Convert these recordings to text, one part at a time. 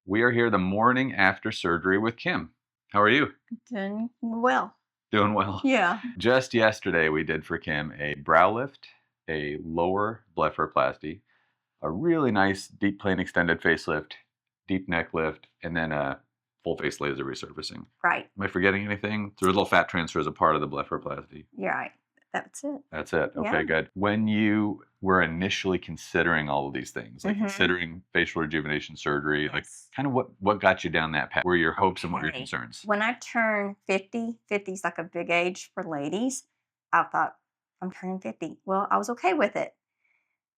We are here the morning after surgery with Kim. How are you? Doing well. Doing well. Yeah. Just yesterday, we did for Kim a brow lift, a lower blepharoplasty, a really nice deep plane extended facelift, deep neck lift, and then a full face laser resurfacing. Right. Am I forgetting anything? There was a little fat transfer as a part of the blepharoplasty. You're right. That's it. That's it. Okay, Yeah. good. When you were initially considering all of these things, like Mhm. considering facial rejuvenation surgery, like Yes. kind of what got you down that path? What were your hopes and what were your Okay. concerns? When I turned 50, 50 is like a big age for ladies. I thought, I'm turning 50. Well, I was okay with it.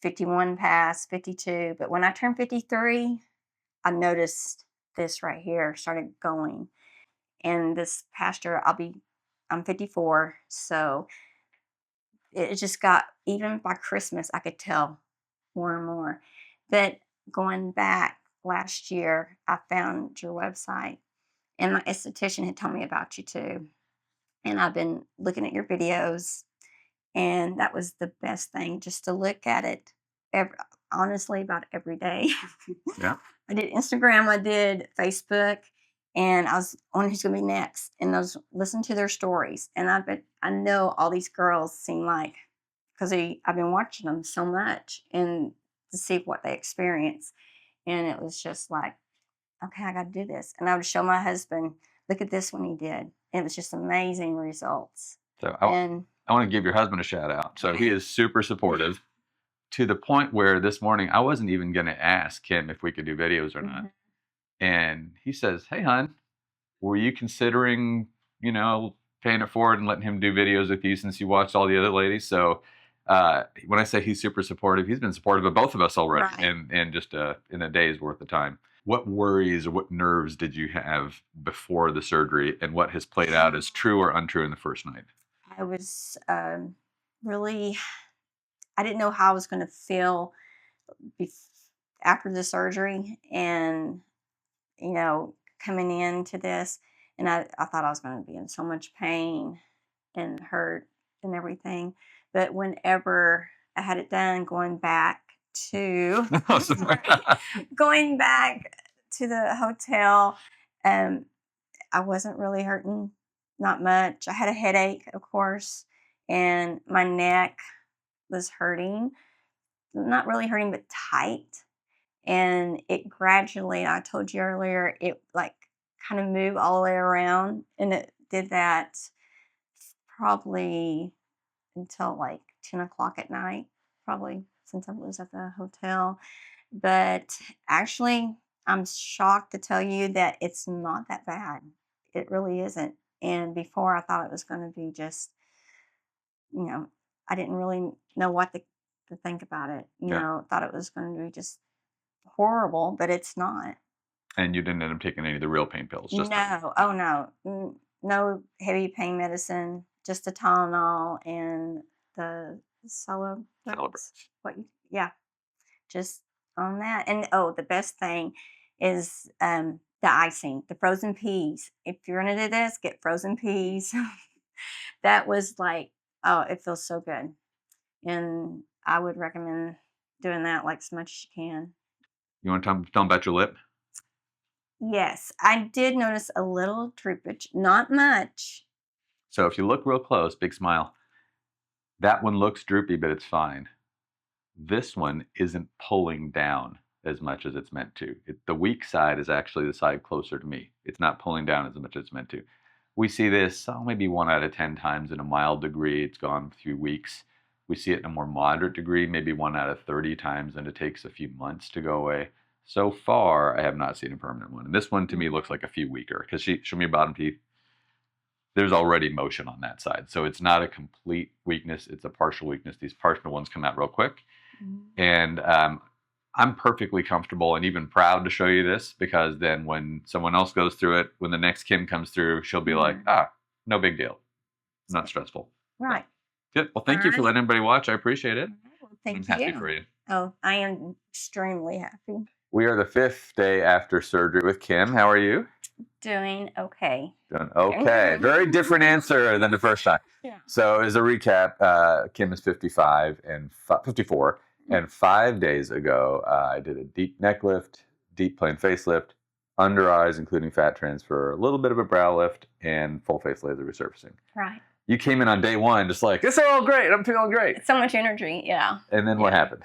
51 passed, 52. But when I turned 53, I noticed this right here started going. And this past year, I'm 54. So it just got, even by Christmas, I could tell more and more. But going back last year, I found your website, and my esthetician had told me about you too. And I've been looking at your videos, and that was the best thing, just to look at it every, honestly, about every day. Yeah. I did Instagram, I did Facebook, and I was on Who's Gonna Be Next, and I was listening to their stories. And I know all these girls seem like, because I've been watching them so much and to see what they experience. And it was just like, okay, I got to do this. And I would show my husband, look at this one he did. It was just amazing results. So And I want to give your husband a shout out. So he is super supportive to the point where this morning I wasn't even going to ask him if we could do videos or not. And he says, "Hey, hon, were you considering, paying it forward and letting him do videos with you since you watched all the other ladies?" So when I say he's super supportive, he's been supportive of both of us already, right. and just in a day's worth of time. What worries or what nerves did you have before the surgery, and what has played out as true or untrue in the first night? I was really, I didn't know how I was going to feel bef- after the surgery. And, you know, coming into this, and I thought I was going to be in so much pain and hurt and everything. But whenever I had it done, to Oh, sorry. going back to the hotel, um, I wasn't really hurting, not much. I had a headache, of course, and my neck was hurting, not really hurting, but tight. And it gradually, I told you earlier, it like kind of moved all the way around, and it did that probably until like 10 o'clock at night, probably since I was at the hotel. But actually, I'm shocked to tell you that it's not that bad. It really isn't. And before, I thought it was going to be just, you know, I didn't really know what to think about it. Yeah. Thought it was going to be just horrible, but it's not. And you didn't end up taking any of the real pain pills, just No, oh no, no heavy pain medicine, just the Tylenol and the Celebrex. Celebrex. Yeah, just on that. And oh, the best thing is the icing, the frozen peas. If you're gonna do this, get frozen peas. That was like, oh, it feels so good, and I would recommend doing that like as much as you can. You want to tell them about your lip? Yes, I did notice a little droopage, not much. So if you look real close, big smile. That one looks droopy, but it's fine. This one isn't pulling down as much as it's meant to. The weak side is actually the side closer to me. It's not pulling down as much as it's meant to. We see this maybe 1 out of 10 times in a mild degree. It's gone a few weeks. We see it in a more moderate degree, maybe 1 out of 30 times, and it takes a few months to go away. So far, I have not seen a permanent one. And this one to me looks like a few weaker because show me your bottom teeth. There's already motion on that side. So it's not a complete weakness. It's a partial weakness. These partial ones come out real quick. And I'm perfectly comfortable and even proud to show you this because then when someone else goes through it, when the next Kim comes through, she'll be like, no big deal. Not stressful. Right. Good. Well, thank you for letting everybody watch. I appreciate it. Well, thank I'm you. happy for you. Oh, I am extremely happy. We are the 5th day after surgery with Kim. How are you? Doing okay. Doing okay. Very different answer than the first time. Yeah. So as a recap, Kim is 55 and 54. And 5 days ago, I did a deep neck lift, deep plane facelift, under eyes, including fat transfer, a little bit of a brow lift, and full face laser resurfacing. Right. You came in on day one just like, it's all great. I'm feeling great. It's so much energy. Yeah. And then what happened?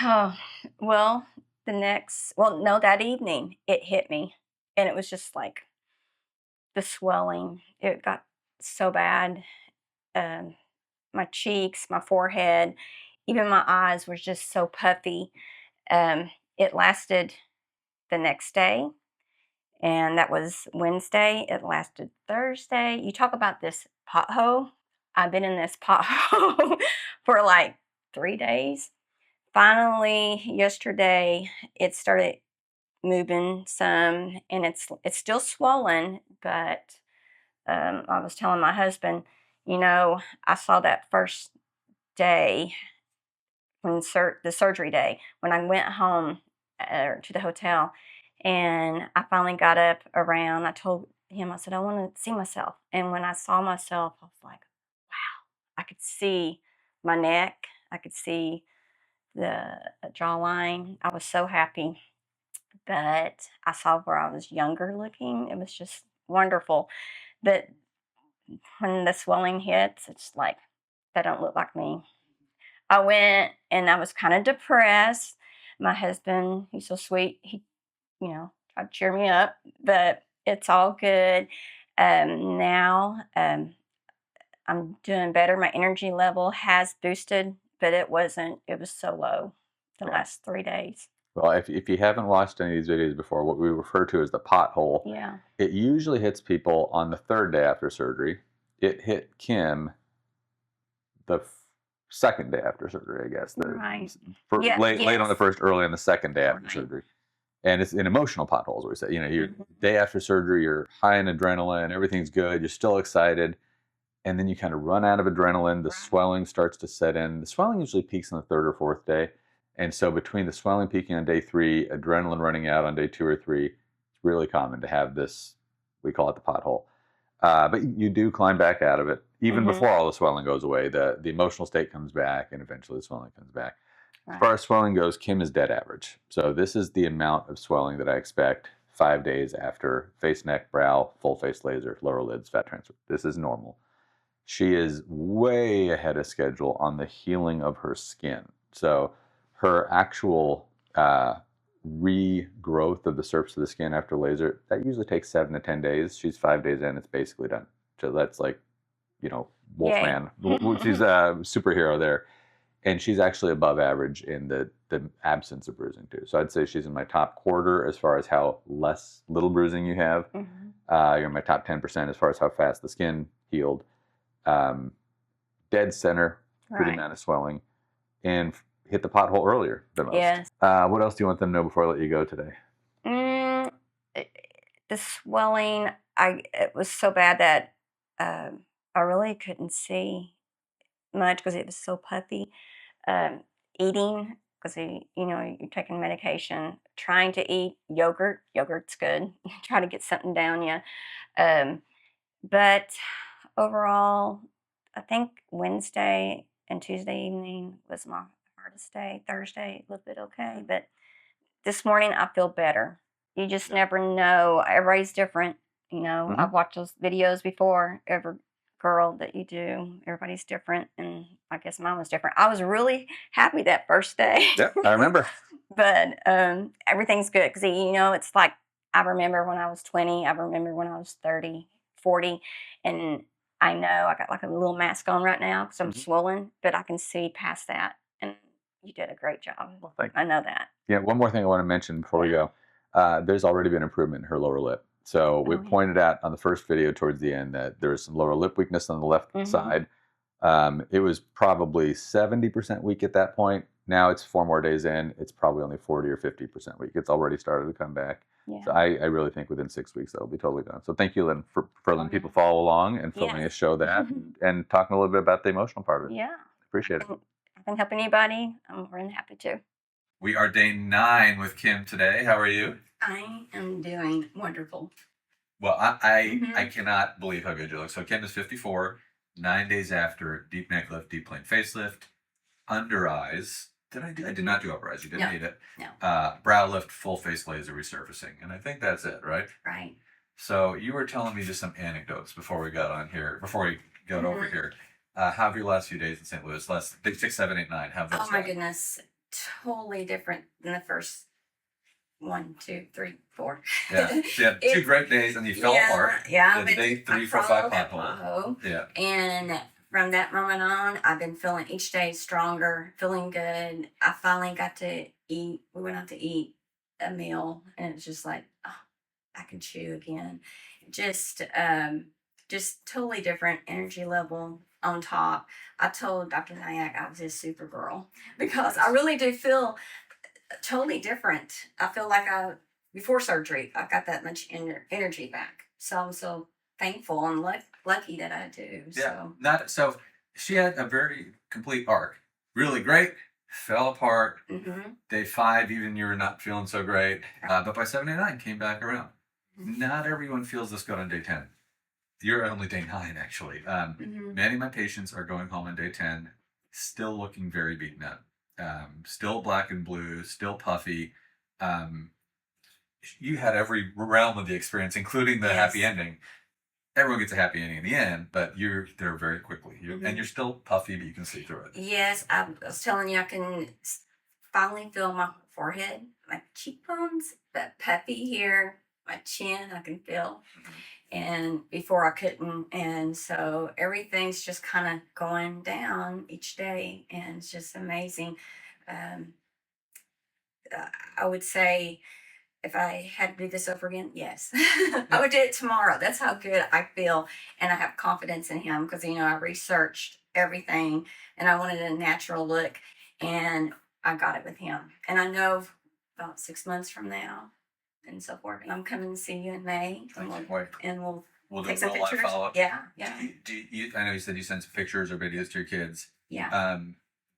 Oh, well, that evening it hit me, and it was just like the swelling. It got so bad. My cheeks, my forehead, even my eyes were just so puffy. It lasted the next day, and that was Wednesday. It lasted Thursday. You talk about this pothole. I've been in this pothole for like 3 days. Finally, yesterday, it started moving some, and it's still swollen, but I was telling my husband, I saw that first day when the surgery day when I went home to the hotel, and I finally got up around. I told him, I said, I want to see myself, and when I saw myself, I was like, wow, I could see my neck, I could see the jawline. I was so happy, but I saw where I was younger looking. It was just wonderful. But when the swelling hits, it's like, that don't look like me. I went and I was kind of depressed. My husband, he's so sweet. He, tried to cheer me up, but it's all good. Now I'm doing better. My energy level has boosted, but it was so low the last 3 days. Well, if you haven't watched any of these videos before, what we refer to as the pothole, it usually hits people on the 3rd day after surgery. It hit Kim the 2nd day after surgery, I guess. Late on the first, early on the 2nd day after surgery. And it's an emotional pothole, as we say. You're day after surgery, you're high in adrenaline, everything's good, you're still excited, and then you kind of run out of adrenaline, the swelling starts to set in. The swelling usually peaks on the 3rd or 4th day. And so between the swelling peaking on day 3, adrenaline running out on day 2 or 3, it's really common to have this, we call it the pothole. But you do climb back out of it. Even before all the swelling goes away, the emotional state comes back, and eventually the swelling comes back. Right. As far as swelling goes, Kim is dead average. So this is the amount of swelling that I expect 5 days after face, neck, brow, full face laser, lower lids, fat transfer. This is normal. She is way ahead of schedule on the healing of her skin. So her actual regrowth of the surface of the skin after laser, that usually takes 7 to 10 days. She's 5 days in, it's basically done. So that's like, Wolfman. She's a superhero there. And she's actually above average in the absence of bruising too. So I'd say she's in my top quarter as far as how little bruising you have. You're in my top 10% as far as how fast the skin healed. Dead center, good amount of swelling, and hit the pothole earlier than most. Yes. What else do you want them to know before I let you go today? The swelling, it was so bad that I really couldn't see much because it was so puffy. Eating, because you're taking medication, trying to eat yogurt's good. Try to get something down you. But overall, I think Wednesday and Tuesday evening was my hardest day. Thursday, a little bit okay, but this morning I feel better. You just never know. Everybody's different. I've watched those videos before. Every girl that you do, everybody's different, and I guess mine was different. I was really happy that first day. Yep, I remember. But everything's good because it's like I remember when I was 20. I remember when I was 30, 40, and I know I got like a little mask on right now because I'm swollen, but I can see past that. And you did a great job. Well, thank you. I know that. Yeah, one more thing I want to mention before we go. There's already been improvement in her lower lip. So we pointed out on the first video towards the end that there was some lower lip weakness on the left side. It was probably 70% weak at that point. Now it's 4 more days in. It's probably only 40 or 50% weak. It's already started to come back. Yeah. So I really think within 6 weeks that'll be totally done. So thank you, Lynn, for letting people follow along and filming us show that and talking a little bit about the emotional part of it. Yeah. Appreciate it. If I can help anybody, I'm really happy to. We are day 9 with Kim today. How are you? I am doing wonderful. Well, I cannot believe how good you look. So Kim is 54, 9 days after deep neck lift, deep plane facelift, under eyes, I did not do upper eyes. You didn't No. need it. No. Brow lift, full face laser resurfacing. And I think that's it, right? Right. So you were telling me just some anecdotes before we got over here. How have your last few days in St. Louis? Last 6, 7, 8, 9. How Oh my goodness. Totally different than the first 1, 2, 3, 4. Yeah. So you had 2 great days and you fell apart. Yeah. Then day 3, 4, 5 pothole. Yeah. And from that moment on, I've been feeling each day stronger, feeling good. I finally got to eat. We went out to eat a meal, and it's just like, oh, I can chew again. Just totally different energy level on top. I told Dr. Nyack I was his super girl because I really do feel totally different. I feel like before surgery, I got that much energy back. So I'm so thankful and lucky that I do. Yeah. So she had a very complete arc. Really great. Fell apart. Mm-hmm. Day 5, even you were not feeling so great. But by 7 and 9, came back around. Mm-hmm. Not everyone feels this good on day 10. You're only day 9, actually. Many of my patients are going home on day 10, still looking very beaten up. Still black and blue, still puffy. You had every realm of the experience, including the happy ending. Everyone gets a happy ending in the end, but you're there very quickly. And you're still puffy, but you can see through it. Yes, I was telling you, I can finally feel my forehead, my cheekbones, that puffy here, my chin, I can feel. And before I couldn't. And so everything's just kind of going down each day, and it's just amazing. I would say, if I had to do this over again, yes, I would do it tomorrow. That's how good I feel. And I have confidence in him because, I researched everything and I wanted a natural look, and I got it with him. And I know about 6 months from now and so forth, and I'm coming to see you in May. We'll take some pictures. Follow-up. Yeah. Do you, I know you said you sent some pictures or videos to your kids. Yeah.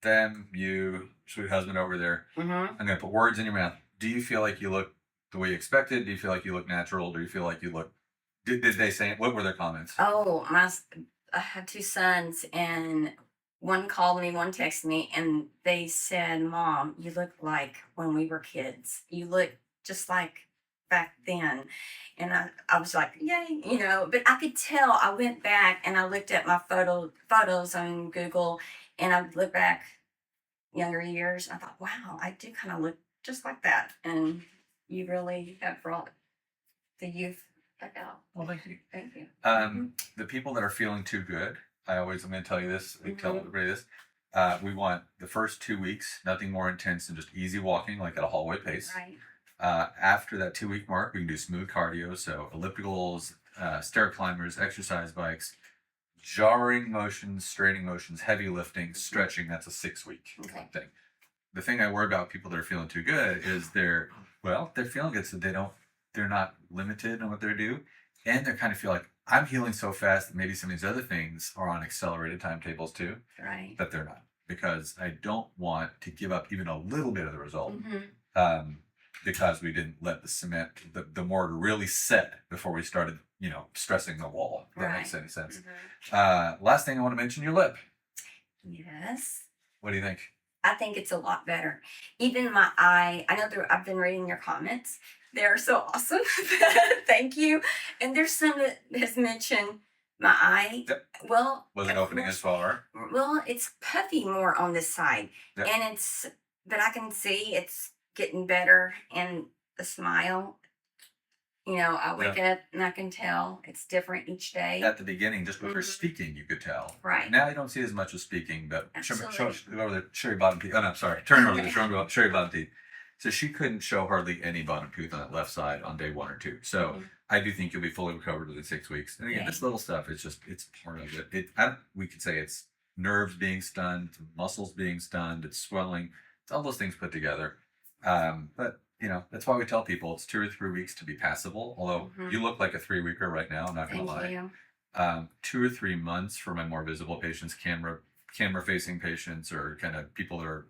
Them, you, sweet husband over there. Mm-hmm. I'm going to put words in your mouth. Do you feel like you look the way you expected? Do you feel like you look natural? Do you feel like you look... Did they say... What were their comments? Oh, I had 2 sons, and one called me, one texted me, and they said, Mom, you look like when we were kids. You look just like back then. And I was like, yay, but I could tell. I went back and I looked at my photos on Google, and I looked back younger years. And I thought, wow, I do kind of look just like that. And you really have brought the youth back out. Well, thank you. Thank you. The people that are feeling too good, I'm going to tell you this, tell everybody this. We want the first 2 weeks, nothing more intense than just easy walking, like at a hallway pace. Right. After that 2-week mark, we can do smooth cardio, so ellipticals, stair climbers, exercise bikes, jarring motions, straining motions, heavy lifting, stretching. That's a 6-week thing. The thing I worry about people that are feeling too good is they're feeling good, so they're not limited on what they do, and they kind of feel like, I'm healing so fast that maybe some of these other things are on accelerated timetables too. Right. But they're not, because I don't want to give up even a little bit of the result. Because we didn't let the cement, the mortar really set before we started, stressing the wall. If that makes any sense. Last thing I want to mention, your lip. Yes. What do you think? I think it's a lot better. Even my eye, I know I've been reading your comments. They're so awesome. Thank you. And there's some that has mentioned my eye. Yep. Well, wasn't opening as far. Well, it's puffy more on this side. Yep. And but I can see it's getting better, and the smile, I wake up and I can tell it's different each day. At the beginning, just with her speaking, you could tell. Right. Now you don't see as much as speaking, but show over the cherry bottom teeth. Oh, no, sorry. Turn over the cherry bottom teeth. So she couldn't show hardly any bottom tooth on that left side on day 1 or 2. So I do think you'll be fully recovered within 6 weeks. And again, this little stuff, it's part of it. We could say it's nerves being stunned, muscles being stunned, it's swelling. It's all those things put together. But that's why we tell people it's 2 or 3 weeks to be passable. Although you look like a 3-weeker right now, I'm not going to lie. You. 2 or 3 months for my more visible patients, camera facing patients, or kind of people that are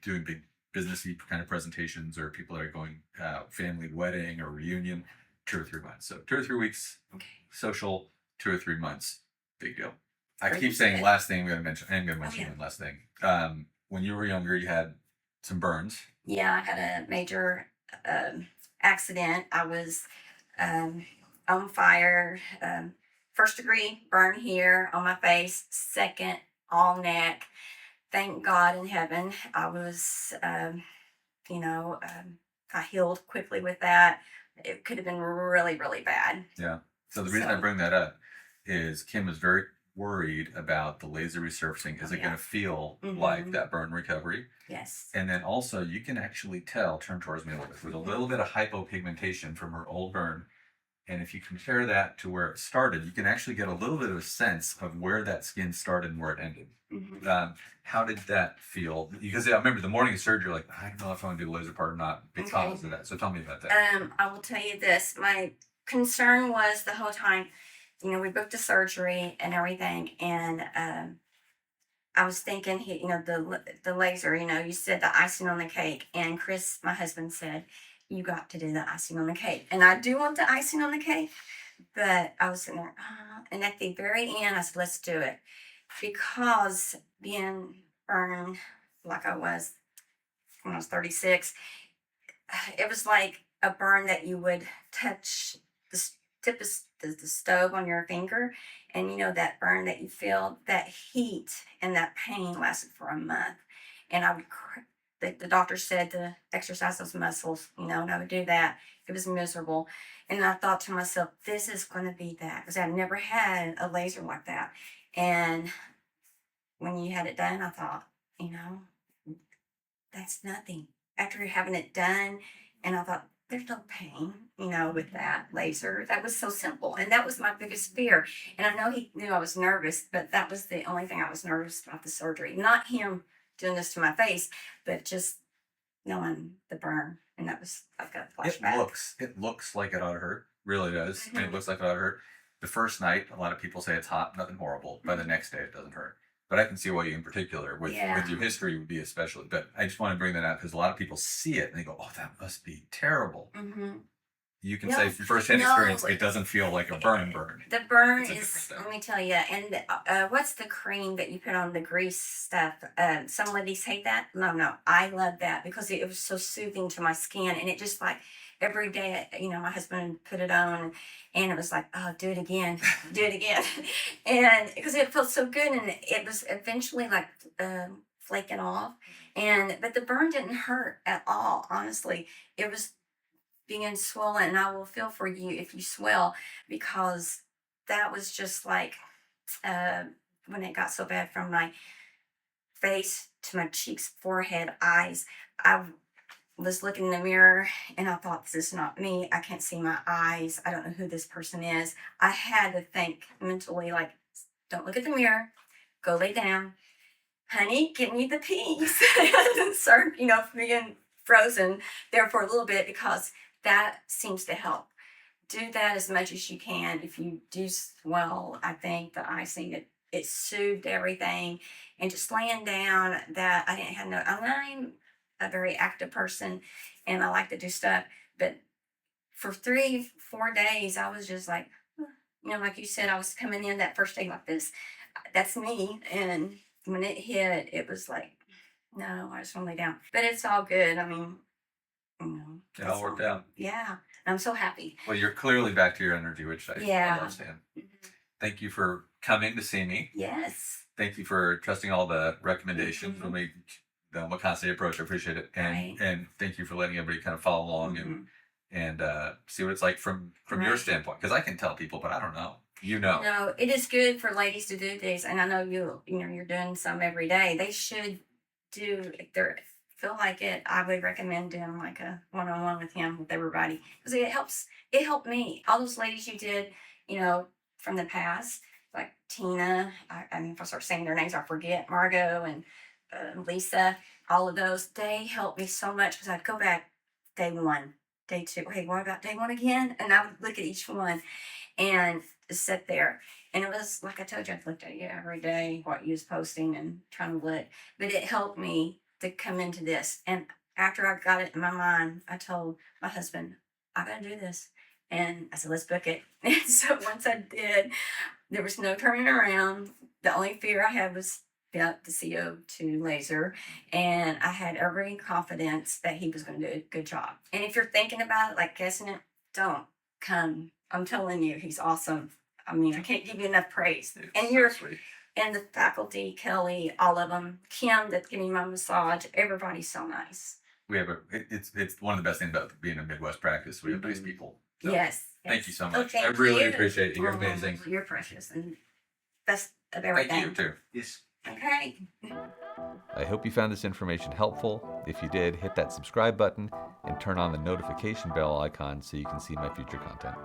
doing big businessy kind of presentations, or people that are going family wedding or reunion. 2 or 3 months. So 2 or 3 weeks social, 2 or 3 months, big deal. I keep saying last thing I'm going to mention. I am going to mention one last thing. When you were younger, you had some burns. Yeah, I had a major accident. I was um, on fire. First degree burn here on my face, second all neck. Thank God in heaven, I was, you know, I healed quickly with that. It could have been really, really bad. Yeah. So the reason I bring that up is Kim was very worried about the laser resurfacing. Is it going to feel like that burn recovery? Yes. And then also you can actually tell, turn towards me a little bit, with a little bit of hypopigmentation from her old burn. And if you compare that to where it started, you can actually get a little bit of a sense of where that skin started and where it ended. How did that feel? Because I remember the morning of surgery, like, I don't know if I want to do the laser part or not because of that. So tell me about that. I will tell you this. My concern was the whole time, you know, we booked the surgery and everything, and I was thinking, you know, the laser, you know, you said the icing on the cake, and Chris, my husband, said, you got to do the icing on the cake. And I do want the icing on the cake, but I was sitting there, and at the very end, I said, let's do it. Because being burned like I was when I was 36, it was like a burn that you would touch the tip of the stove on your finger, and you know that burn that you feel, that heat and that pain lasted for a month. And I would the doctor said to exercise those muscles, you know, and I would do that. It was miserable. And I thought to myself, this is going to be that, because I've never had a laser like that. And when you had it done, I thought, you know, that's nothing. After having it done, and I thought, there's no pain, you know, with that laser. That was so simple. And that was my biggest fear. And I know he knew I was nervous, but that was the only thing I was nervous about, the surgery. Not him doing this to my face, but just knowing the burn. And that was like a flashback. It looks like it ought to hurt. Really does. And it looks like it ought to hurt. The first night, a lot of people say it's hot, nothing horrible. By the next day, it doesn't hurt. But I can see why you in particular, with your history, would be especially. But I just want to bring that out because a lot of people see it and they go, oh, that must be terrible. You can say from firsthand experience, it doesn't feel like a burn. The burn is, let me tell you, and what's the cream that you put on the grease stuff? Some ladies hate that. No, I love that because it was so soothing to my skin, and it just like every day, you know, my husband put it on, and it was like, oh, do it again, and because it felt so good, and it was eventually like flaking off, but the burn didn't hurt at all. Honestly, it was being swollen, and I will feel for you if you swell, because that was just like when it got so bad from my face to my cheeks, forehead, eyes. I was looking in the mirror and I thought, this is not me. I can't see my eyes. I don't know who this person is. I had to think mentally, like, don't look at the mirror, go lay down, honey, give me the peace. And start, you know, being frozen there for a little bit, because that seems to help. Do that as much as you can. If you do swell, I think the icing, it soothed everything. And just laying down, that I didn't have no, I'm a very active person and I like to do stuff. But for 3-4 days, I was just like, you know, like you said, I was coming in that first day like this. That's me. And when it hit, it was like, no, I just want to lay down. But it's all good. I mean, you know, it all worked out. Yeah. I'm so happy. Well, you're clearly back to your energy, which I understand. Thank you for coming to see me. Yes. Thank you for trusting all the recommendations from me, the Omakase approach. I appreciate it. And thank you for letting everybody kind of follow along and see what it's like from your standpoint. Because I can tell people, but I don't know. You know. No, it is good for ladies to do these. And I know you're doing some every day. They should do, if they feel like it, I would recommend doing like a one-on-one with him, with everybody, because it helped me. All those ladies you did, you know, from the past, like Tina, I mean, if I start saying their names, I forget, Margot and Lisa, all of those, they helped me so much, because I'd go back day 1, day 2, hey, what about day 1 again? And I would look at each one and sit there. And it was, like I told you, I've looked at you every day, what you was posting and trying to look. But it helped me to come into this. And after I got it in my mind, I told my husband, I got to do this. And I said, let's book it. And so once I did, there was no turning around. The only fear I had was the CO2 laser, and I had every confidence that he was going to do a good job. And if you're thinking about it, like guessing it, don't come. I'm telling you, he's awesome. I mean, I can't give you enough praise. And so you're sweet. and the faculty, Kelly, all of them, Kim, that's giving my massage. Everybody's so nice. We have it's one of the best things about being a Midwest practice. We have nice people. So, Yes. Thank you so Oh, much. I thank really you. appreciate it. You're Oh, amazing. You're precious and best of everything. Thank you too. Yes. Okay. I hope you found this information helpful. If you did, hit that subscribe button and turn on the notification bell icon so you can see my future content.